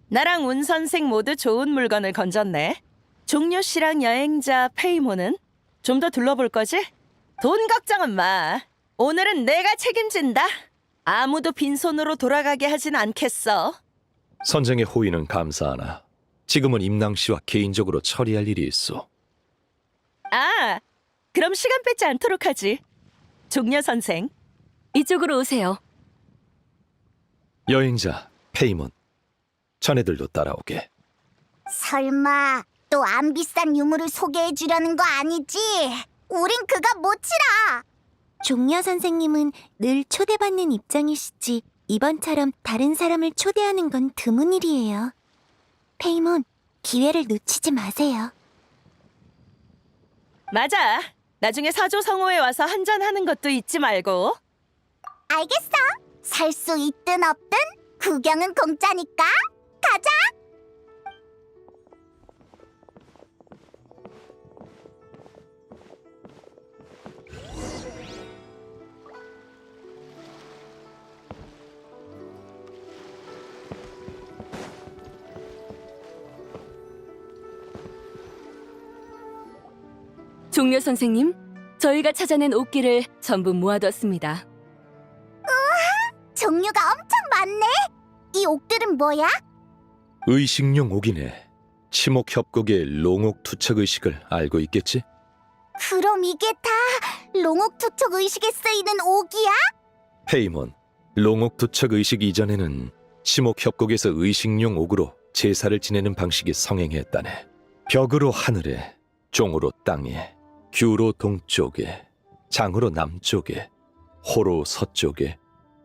나랑 운 선생 모두 좋은 물건을 건졌네. 종료 씨랑 여행자 페이모는 좀 더 둘러볼 거지? 돈 걱정은 마. 오늘은 내가 책임진다. 아무도 빈손으로 돌아가게 하진 않겠어.
선생의 호의는 감사하나 지금은 임낭 씨와 개인적으로 처리할 일이 있어.
그럼 시간 뺏지 않도록 하지. 종려 선생.
이쪽으로 오세요.
여행자 페이몬, 자네들도 따라오게.
설마 또 안 비싼 유물을 소개해 주려는 거 아니지? 우린 그가 못 치라.
종려 선생님은 늘 초대받는 입장이시지 이번처럼 다른 사람을 초대하는 건 드문 일이에요. 페이몬, 기회를 놓치지 마세요.
맞아. 나중에 사조성호에 와서 한잔하는 것도 잊지 말고.
알겠어. 살 수 있든 없든 구경은 공짜니까 가자.
종려 선생님, 저희가 찾아낸 옥기를 전부 모아뒀습니다.
종류가 엄청 많네. 이 옥들은 뭐야?
의식용 옥이네. 치목협곡의 롱옥 투척 의식을 알고 있겠지?
그럼 이게 다 롱옥 투척 의식에 쓰이는 옥이야?
페이몬, 롱옥 투척 의식 이전에는 치목협곡에서 의식용 옥으로 제사를 지내는 방식이 성행했다네. 벽으로 하늘에, 종으로 땅에, 규로 동쪽에, 장으로 남쪽에, 호로 서쪽에,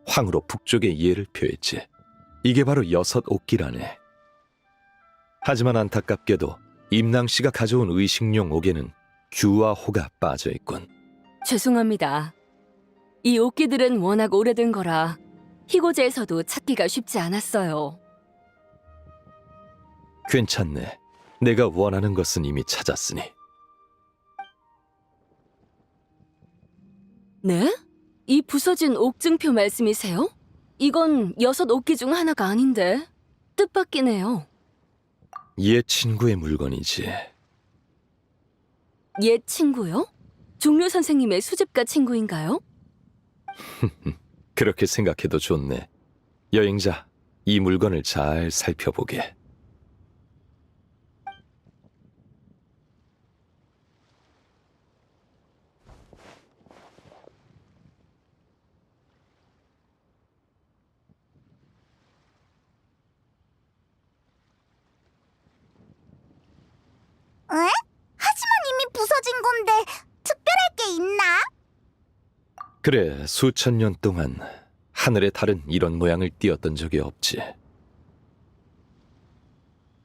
황으로 북쪽에 이해를 표했지. 이게 바로 6 옥기라네. 하지만 안타깝게도 임낭씨가 가져온 의식용 옥에는 규와 호가 빠져있군.
죄송합니다. 이 옥기들은 워낙 오래된 거라 희고제에서도 찾기가 쉽지 않았어요.
괜찮네. 내가 원하는 것은 이미 찾았으니.
네? 이 부서진 옥증표 말씀이세요? 이건 6 옥기 중 하나가 아닌데 뜻밖이네요.
옛 친구의 물건이지.
옛 친구요? 종료 선생님의 수집가 친구인가요?
그렇게 생각해도 좋네. 여행자, 이 물건을 잘 살펴보게.
에? 하지만 이미 부서진 건데 특별할 게 있나?
그래, 수천 년 동안 하늘의 달은 이런 모양을 띄었던 적이 없지.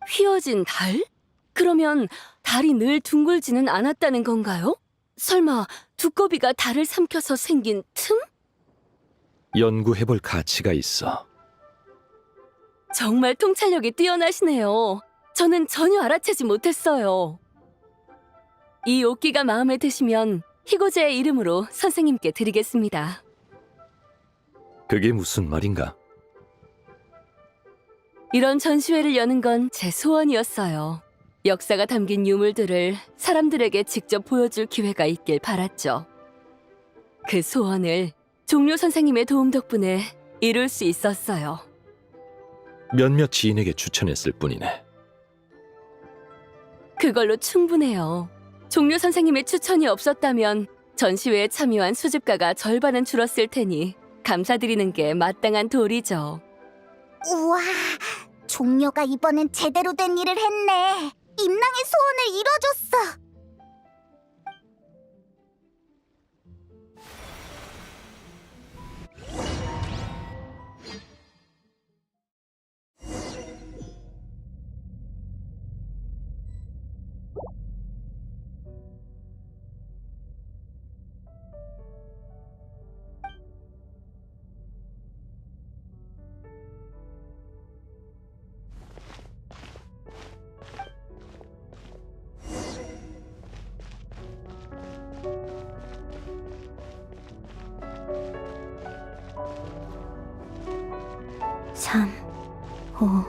휘어진 달? 그러면 달이 늘 둥글지는 않았다는 건가요? 설마 두꺼비가 달을 삼켜서 생긴 틈?
연구해볼 가치가 있어.
정말 통찰력이 뛰어나시네요. 저는 전혀 알아채지 못했어요. 이 옥기가 마음에 드시면 희고제의 이름으로 선생님께 드리겠습니다.
그게 무슨 말인가?
이런 전시회를 여는 건 제 소원이었어요. 역사가 담긴 유물들을 사람들에게 직접 보여줄 기회가 있길 바랐죠. 그 소원을 종료 선생님의 도움 덕분에 이룰 수 있었어요.
몇몇 지인에게 추천했을 뿐이네.
그걸로 충분해요. 종료 선생님의 추천이 없었다면 전시회에 참여한 수집가가 절반은 줄었을 테니 감사드리는 게 마땅한 도리죠.
우와, 종려가 이번엔 제대로 된 일을 했네. 임낭의 소원을 이뤄줬어.
삼, 오,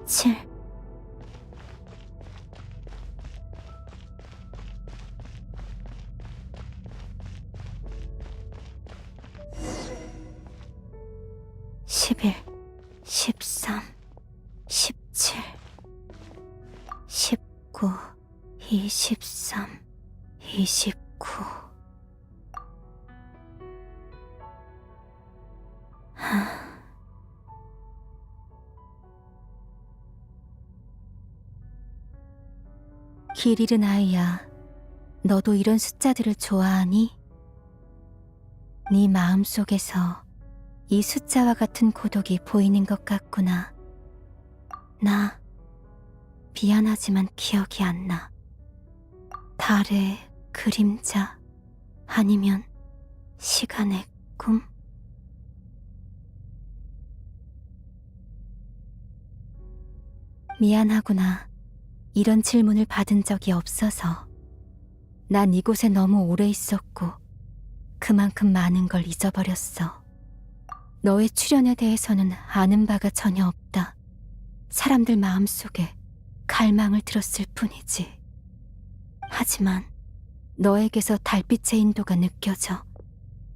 7. (11) 13 17 19 23 29 길 잃은 아이야, 너도 이런 숫자들을 좋아하니? 네 마음속에서 이 숫자와 같은 고독이 보이는 것 같구나. 나 미안하지만 기억이 안 나. 달의 그림자 아니면 시간의 꿈? 미안하구나. 이런 질문을 받은 적이 없어서. 난 이곳에 너무 오래 있었고 그만큼 많은 걸 잊어버렸어. 너의 출연에 대해서는 아는 바가 전혀 없다. 사람들 마음속에 갈망을 들었을 뿐이지. 하지만 너에게서 달빛의 인도가 느껴져.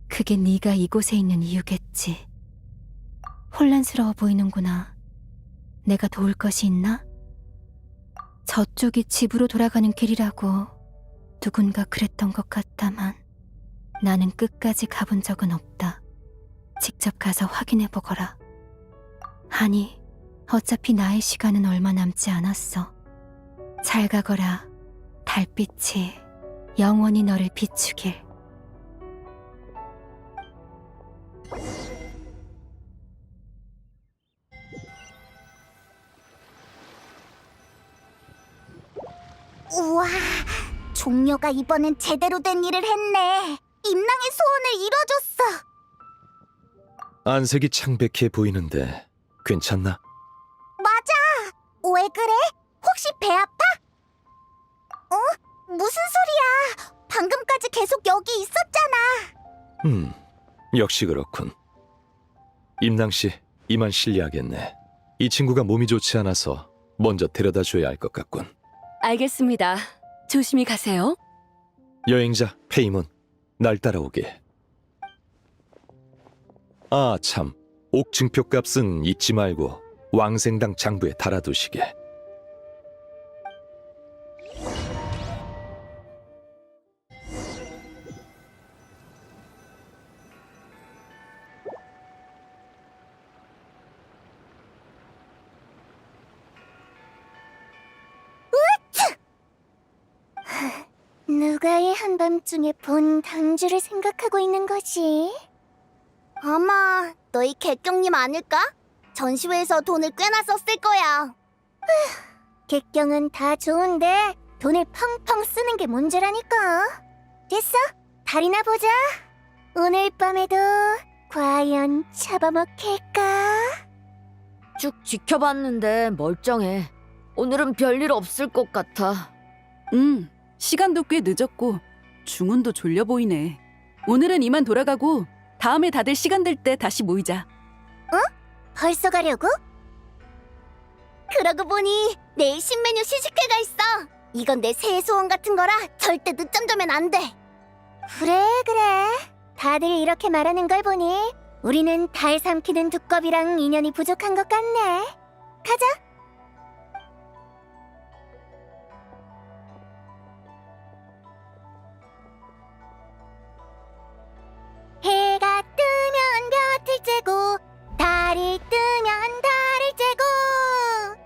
그게 네가 이곳에 있는 이유겠지. 혼란스러워 보이는구나. 내가 도울 것이 있나? 저쪽이 집으로 돌아가는 길이라고 누군가 그랬던 것 같다만 나는 끝까지 가본 적은 없다. 직접 가서 확인해보거라. 아니, 어차피 나의 시간은 얼마 남지 않았어. 잘 가거라. 달빛이 영원히 너를 비추길.
우와, 종려가 이번엔 제대로 된 일을 했네. 임랑의 소원을 이뤄줬어.
안색이 창백해 보이는데 괜찮나?
맞아. 왜 그래? 혹시 배 아파? 무슨 소리야? 방금까지 계속 여기 있었잖아.
역시 그렇군. 임낭씨, 이만 실례하겠네. 이 친구가 몸이 좋지 않아서 먼저 데려다 줘야 할 것 같군.
알겠습니다. 조심히 가세요.
여행자 페이몬, 날 따라오게. 아 참, 옥증표 값은 잊지 말고 왕생당 장부에 달아두시게.
누가 이 한밤중에 본 당주를 생각하고 있는 거지?
아마 너희 객경님 아닐까? 전시회에서 돈을 꽤나 썼을 거야.
객경은 다 좋은데 돈을 펑펑 쓰는 게 문제라니까. 됐어, 달이나 보자. 오늘 밤에도 과연 잡아먹힐까?
쭉 지켜봤는데 멀쩡해. 오늘은 별일 없을 것 같아.
시간도 꽤 늦었고 중훈도 졸려 보이네. 오늘은 이만 돌아가고 다음에 다들 시간 될 때 다시 모이자.
벌써 가려고?
그러고 보니 내일 신메뉴 시식회가 있어. 이건 내 새해 소원 같은 거라 절대 늦잠 자면 안 돼.
그래. 다들 이렇게 말하는 걸 보니 우리는 달 삼키는 두꺼비랑 인연이 부족한 것 같네. 가자. 해가 뜨면 볕을 쬐고 달이 뜨면 달을 쬐고.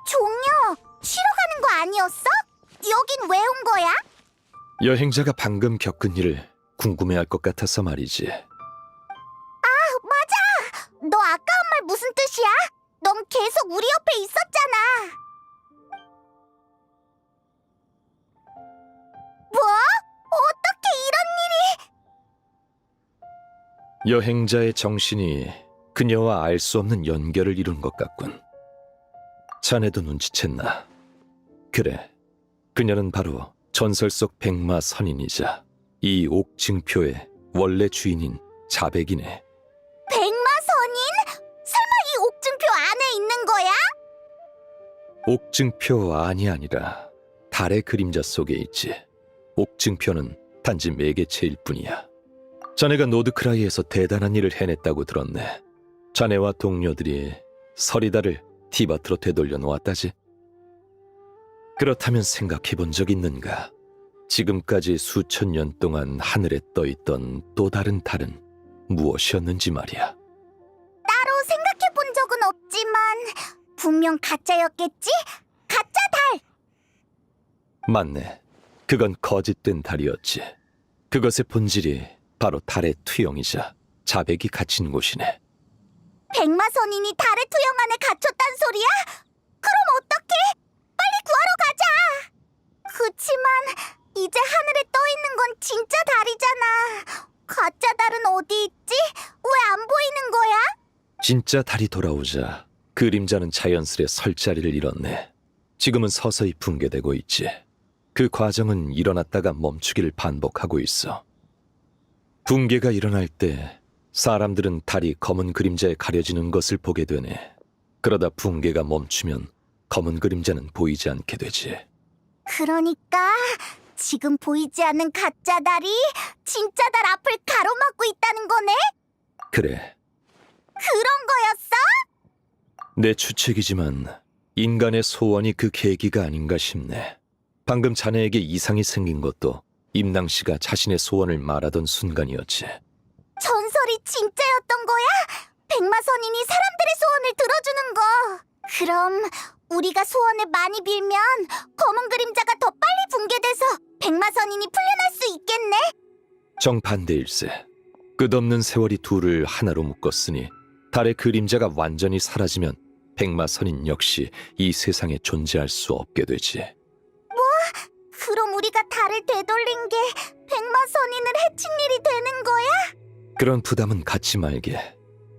종려, 쉬러 가는 거 아니었어? 여긴 왜 온 거야?
여행자가 방금 겪은 일을 궁금해할 것 같아서 말이지.
맞아! 너 아까 한 말 무슨 뜻이야? 넌 계속 우리 옆에 있었잖아. 뭐? 어떻게 이런 일이...
여행자의 정신이 그녀와 알 수 없는 연결을 이룬 것 같군. 자네도 눈치챘나? 그래, 그녀는 바로 전설 속 백마 선인이자 이 옥증표의 원래 주인인 자백이네.
백마선인? 설마 이 옥증표 안에 있는 거야?
옥증표 안이 아니라 달의 그림자 속에 있지. 옥증표는 단지 매개체일 뿐이야. 자네가 노드크라이에서 대단한 일을 해냈다고 들었네. 자네와 동료들이 서리다를 티바트로 되돌려 놓았다지. 그렇다면 생각해 본 적 있는가? 지금까지 수천 년 동안 하늘에 떠있던 또 다른 달은 무엇이었는지 말이야.
따로 생각해 본 적은 없지만 분명 가짜였겠지? 가짜 달!
맞네. 그건 거짓된 달이었지. 그것의 본질이 바로 달의 투영이자 자백이 갇힌 곳이네.
백마선인이 달의 투영 안에 갇혔단 소리야? 그럼 어떡해? 빨리 구하러 가자! 그치만 이제 하늘에 떠있는 건 진짜 달이잖아. 가짜 달은 어디 있지? 왜 안 보이는 거야?
진짜 달이 돌아오자 그림자는 자연스레 설 자리를 잃었네. 지금은 서서히 붕괴되고 있지. 그 과정은 일어났다가 멈추기를 반복하고 있어. 붕괴가 일어날 때 사람들은 달이 검은 그림자에 가려지는 것을 보게 되네. 그러다 붕괴가 멈추면 검은 그림자는 보이지 않게 되지.
그러니까 지금 보이지 않는 가짜 달이 진짜 달 앞을 가로막고 있다는 거네?
그래,
그런 거였어?
내 추측이지만 인간의 소원이 그 계기가 아닌가 싶네. 방금 자네에게 이상이 생긴 것도 임낭 씨가 자신의 소원을 말하던 순간이었지.
전설의 말이 진짜였던 거야? 백마선인이 사람들의 소원을 들어주는 거. 그럼 우리가 소원을 많이 빌면 검은 그림자가 더 빨리 붕괴돼서 백마선인이 풀려날 수 있겠네?
정반대일세. 끝없는 세월이 둘을 하나로 묶었으니 달의 그림자가 완전히 사라지면 백마선인 역시 이 세상에 존재할 수 없게 되지.
그럼 우리가 달을 되돌린 게 백마선인을 해친 일이 되는 거야?
그런 부담은 갖지 말게.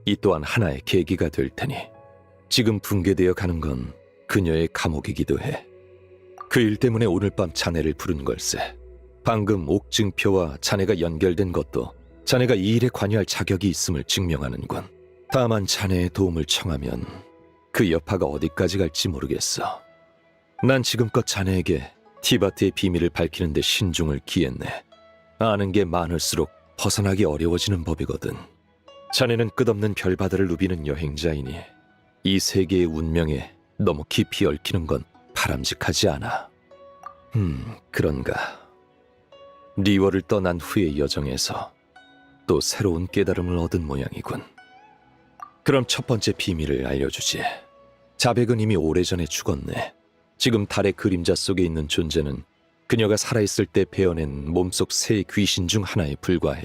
이 또한 하나의 계기가 될 테니. 지금 붕괴되어 가는 건 그녀의 감옥이기도 해. 그 일 때문에 오늘 밤 자네를 부른 걸세. 방금 옥증표와 자네가 연결된 것도 자네가 이 일에 관여할 자격이 있음을 증명하는군. 다만 자네의 도움을 청하면 그 여파가 어디까지 갈지 모르겠어. 난 지금껏 자네에게 티바트의 비밀을 밝히는 데 신중을 기했네. 아는 게 많을수록 벗어나기 어려워지는 법이거든. 자네는 끝없는 별바다를 누비는 여행자이니 이 세계의 운명에 너무 깊이 얽히는 건 바람직하지 않아. 그런가. 리워를 떠난 후의 여정에서 또 새로운 깨달음을 얻은 모양이군. 그럼 첫 번째 비밀을 알려주지. 자백은 이미 오래전에 죽었네. 지금 달의 그림자 속에 있는 존재는 그녀가 살아있을 때 베어낸 몸속 새 귀신 중 하나에 불과해.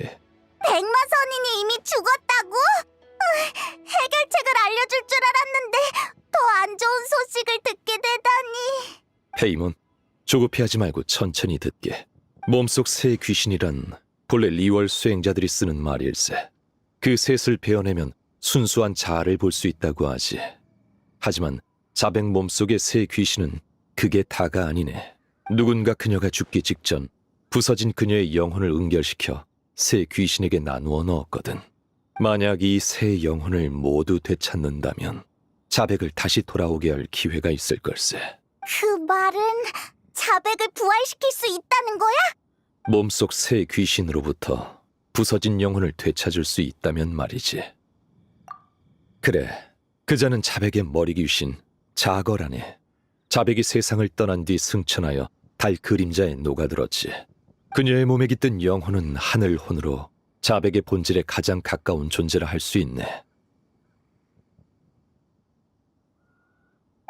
백마선인이 이미 죽었다고? 해결책을 알려줄 줄 알았는데 더 안 좋은 소식을 듣게 되다니.
페이몬, 조급해하지 말고 천천히 듣게. 몸속 새 귀신이란 본래 리월 수행자들이 쓰는 말일세. 그 셋을 베어내면 순수한 자아를 볼 수 있다고 하지. 하지만 자백 몸속의 새 귀신은 그게 다가 아니네. 누군가 그녀가 죽기 직전 부서진 그녀의 영혼을 응결시켜 새 귀신에게 나누어 넣었거든. 만약 이 새 영혼을 모두 되찾는다면 자백을 다시 돌아오게 할 기회가 있을 걸세.
그 말은 자백을 부활시킬 수 있다는 거야?
몸속 새 귀신으로부터 부서진 영혼을 되찾을 수 있다면 말이지. 그래, 그자는 자백의 머리 귀신 자거라네. 자백이 세상을 떠난 뒤 승천하여 달 그림자에 녹아들었지. 그녀의 몸에 깃든 영혼은 하늘혼으로 자백의 본질에 가장 가까운 존재라 할 수 있네.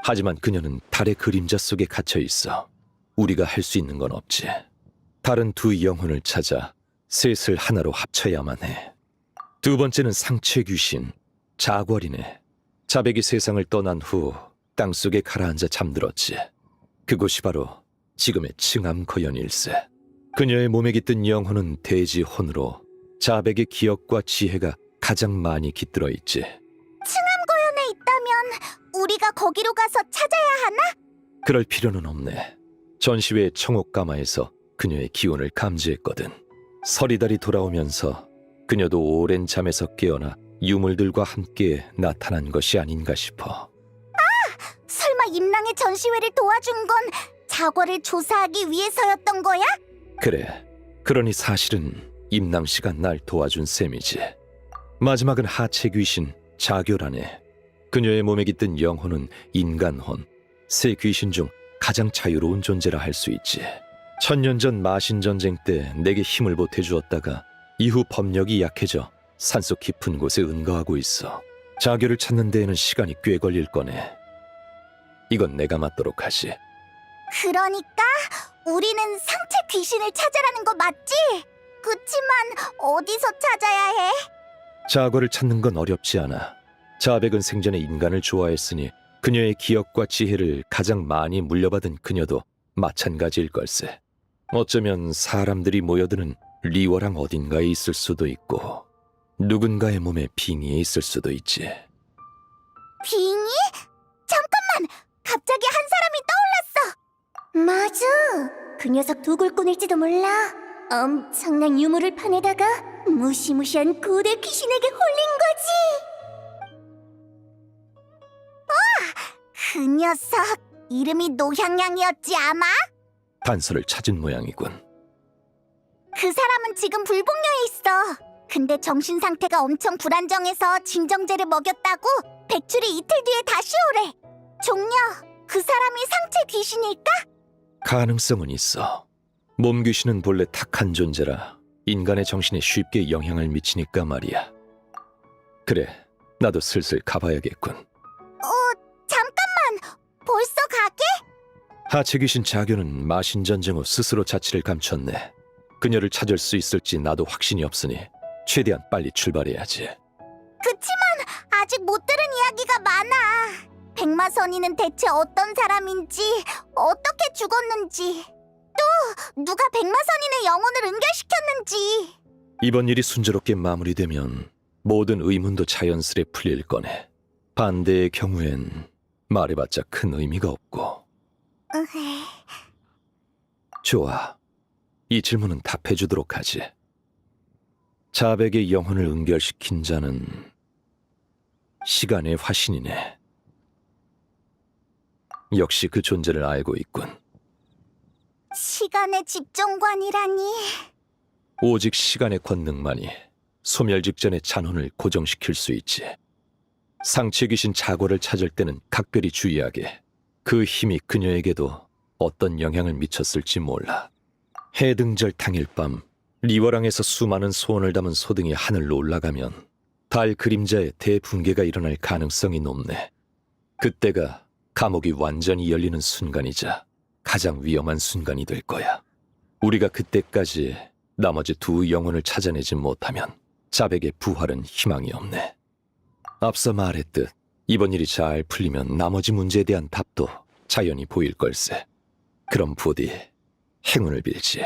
하지만 그녀는 달의 그림자 속에 갇혀 있어. 우리가 할 수 있는 건 없지. 다른 두 영혼을 찾아 셋을 하나로 합쳐야만 해. 두 번째는 상체 귀신 자궐이네. 자백이 세상을 떠난 후 땅속에 가라앉아 잠들었지. 그곳이 바로 지금의 층암거연일세. 그녀의 몸에 깃든 영혼은 대지혼으로 자백의 기억과 지혜가 가장 많이 깃들어 있지.
층암고연에 있다면 우리가 거기로 가서 찾아야 하나?
그럴 필요는 없네. 전시회 청옥가마에서 그녀의 기운을 감지했거든. 서리달이 돌아오면서 그녀도 오랜 잠에서 깨어나 유물들과 함께 나타난 것이 아닌가 싶어.
설마 임랑의 전시회를 도와준 건 자궐을 조사하기 위해서였던 거야?
그래. 그러니 사실은 임랑 씨가 날 도와준 셈이지. 마지막은 하체 귀신 자교라네. 그녀의 몸에 깃든 영혼은 인간혼, 새 귀신 중 가장 자유로운 존재라 할 수 있지. 1000년 전 마신 전쟁 때 내게 힘을 보태주었다가 이후 법력이 약해져 산속 깊은 곳에 은거하고 있어. 자교를 찾는 데에는 시간이 꽤 걸릴 거네. 이건 내가 맡도록 하지.
그러니까 우리는 상체 귀신을 찾아라는 거 맞지? 그치만 어디서 찾아야 해?
자거를 찾는 건 어렵지 않아. 자백은 생전에 인간을 좋아했으니 그녀의 기억과 지혜를 가장 많이 물려받은 그녀도 마찬가지일 걸세. 어쩌면 사람들이 모여드는 리워랑 어딘가에 있을 수도 있고 누군가의 몸에 빙의에 있을 수도 있지.
빙의? 잠깐만! 갑자기 한 사람이 떠올랐어!
맞아. 그 녀석 도굴꾼일지도 몰라. 엄청난 유물을 파내다가 무시무시한 고대 귀신에게 홀린 거지.
그 녀석 이름이 노향양이었지 아마?
단서를 찾은 모양이군.
그 사람은 지금 불복녀에 있어. 근데 정신 상태가 엄청 불안정해서 진정제를 먹였다고 백출이 이틀 뒤에 다시 오래. 종려, 그 사람이 상체 귀신일까?
가능성은 있어. 몸 귀신은 본래 탁한 존재라 인간의 정신에 쉽게 영향을 미치니까 말이야. 그래, 나도 슬슬 가봐야겠군.
잠깐만! 벌써 가게?
하체 귀신 자교는 마신 전쟁 후 스스로 자취를 감췄네. 그녀를 찾을 수 있을지 나도 확신이 없으니 최대한 빨리 출발해야지.
그치만 아직 못 들은 이야기가 많아. 백마선이는 대체 어떤 사람인지, 어떻게 죽었는지, 또 누가 백마선인의 영혼을 은결시켰는지.
이번 일이 순조롭게 마무리되면 모든 의문도 자연스레 풀릴 거네. 반대의 경우엔 말해봤자 큰 의미가 없고. 좋아. 이 질문은 답해주도록 하지. 자백의 영혼을 은결시킨 자는 시간의 화신이네. 역시 그 존재를 알고 있군.
시간의 집정관이라니.
오직 시간의 권능만이 소멸 직전의 잔혼을 고정시킬 수 있지. 상체 귀신 자고를 찾을 때는 각별히 주의하게. 그 힘이 그녀에게도 어떤 영향을 미쳤을지 몰라. 해등절 당일 밤 리워랑에서 수많은 소원을 담은 소등이 하늘로 올라가면 달 그림자의 대붕괴가 일어날 가능성이 높네. 그때가 감옥이 완전히 열리는 순간이자 가장 위험한 순간이 될 거야. 우리가 그때까지 나머지 두 영혼을 찾아내지 못하면 자백의 부활은 희망이 없네. 앞서 말했듯 이번 일이 잘 풀리면 나머지 문제에 대한 답도 자연히 보일 걸세. 그럼 부디 행운을 빌지.